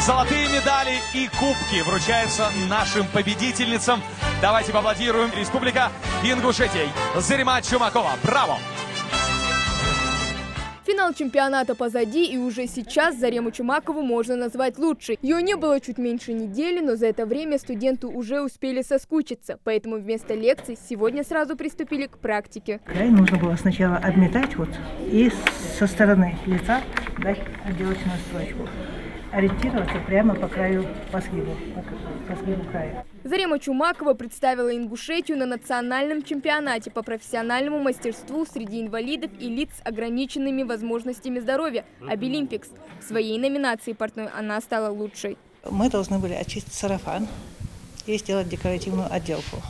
Золотые медали и кубки вручаются нашим победительницам. Давайте поаплодируем. Республика Ингушетия. Зарима Чумакова. Браво! Финал чемпионата позади, и уже сейчас Зарему Чумакову можно назвать лучшей. Ее не было чуть меньше недели, но за это время студенты уже успели соскучиться. Поэтому вместо лекций сегодня сразу приступили к практике. Край нужно было сначала обметать и со стороны лица дать отделочную строчку. Ориентироваться прямо по краю, по сгибу края. Зарема Чумакова представила Ингушетию на национальном чемпионате по профессиональному мастерству среди инвалидов и лиц с ограниченными возможностями здоровья «Обилимпикс». В своей номинации портной она стала лучшей. Мы должны были очистить сарафан и сделать декоративную отделку.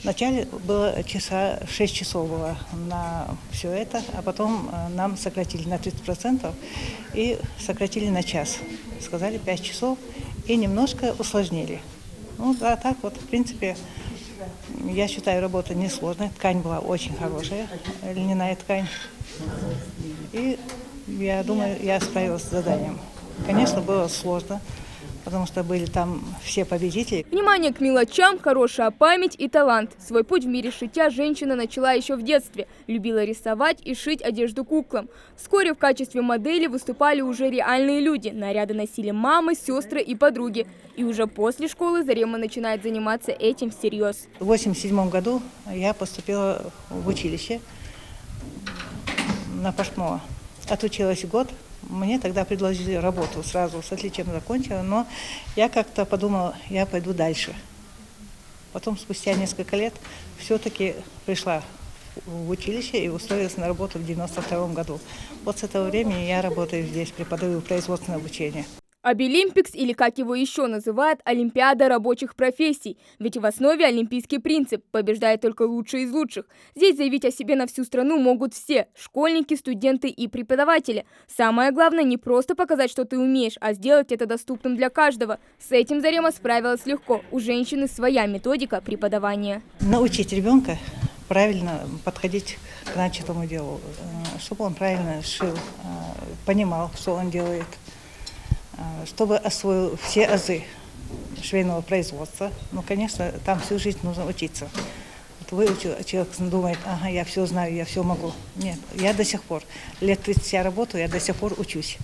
Вначале было 6 часов было на все это, а потом нам сократили на 30% и сократили на час. Сказали 5 часов и немножко усложнили. Ну, а так вот, в принципе, я считаю, работа несложная. Ткань была очень хорошая, льняная ткань. И я думаю, я справилась с заданием. Конечно, было сложно, потому что были там все победители. Внимание к мелочам, хорошая память и талант. Свой путь в мире шитья женщина начала еще в детстве. Любила рисовать и шить одежду куклам. Вскоре в качестве модели выступали уже реальные люди. Наряды носили мамы, сестры и подруги. И уже после школы Зарема начинает заниматься этим всерьез. В 1987 году я поступила в училище на портного. Отучилась год. Мне тогда предложили работу, сразу с отличием закончила, но я как-то подумала, я пойду дальше. Потом, спустя несколько лет, все-таки пришла в училище и устроилась на работу в 1992 году. Вот с этого времени я работаю здесь, преподаю производственное обучение. Обилимпикс, или как его еще называют, Олимпиада рабочих профессий. Ведь в основе олимпийский принцип – побеждает только лучший из лучших. Здесь заявить о себе на всю страну могут все – школьники, студенты и преподаватели. Самое главное – не просто показать, что ты умеешь, а сделать это доступным для каждого. С этим Зарема справилась легко. У женщины своя методика преподавания. Научить ребенка правильно подходить к начатому делу, чтобы он правильно шил, понимал, что он делает, чтобы освоил все азы швейного производства. Ну, конечно, там всю жизнь нужно учиться. Вот выучил, человек думает, ага, я все знаю, я все могу. Нет, я до сих пор, лет 30 я работаю, я до сих пор учусь.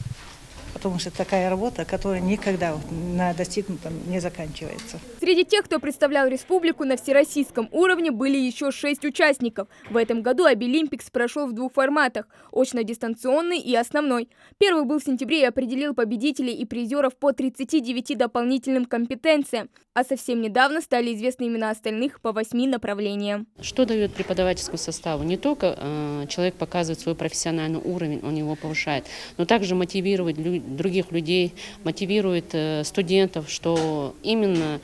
Потому что такая работа, которая никогда на достигнутом не заканчивается. Среди тех, кто представлял республику на всероссийском уровне, были еще 6 участников. В этом году Обилимпикс прошел в 2 форматах – очно-дистанционный и основной. Первый был в сентябре и определил победителей и призеров по 39 дополнительным компетенциям. А совсем недавно стали известны имена остальных по 8 направлениям. Что дает преподавательскому составу? Не только человек показывает свой профессиональный уровень, он его повышает, но также мотивирует других людей, мотивирует студентов, что именно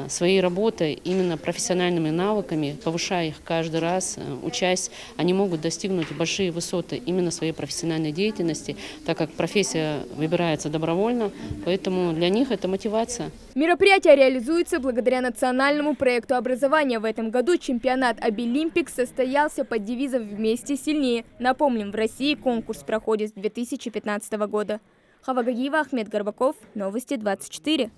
своей работой, именно профессиональными навыками, повышая их каждый раз, учась, они могут достигнуть большие высоты именно своей профессиональной деятельности, так как профессия выбирается добровольно, поэтому для них это мотивация. Мероприятие реализуется благодаря национальному проекту образования. В этом году чемпионат Обилимпикс состоялся под девизом «Вместе сильнее». Напомним, в России конкурс проходит с 2015 года. Хава Гагиева, Ахмед Горбаков, Новости 24.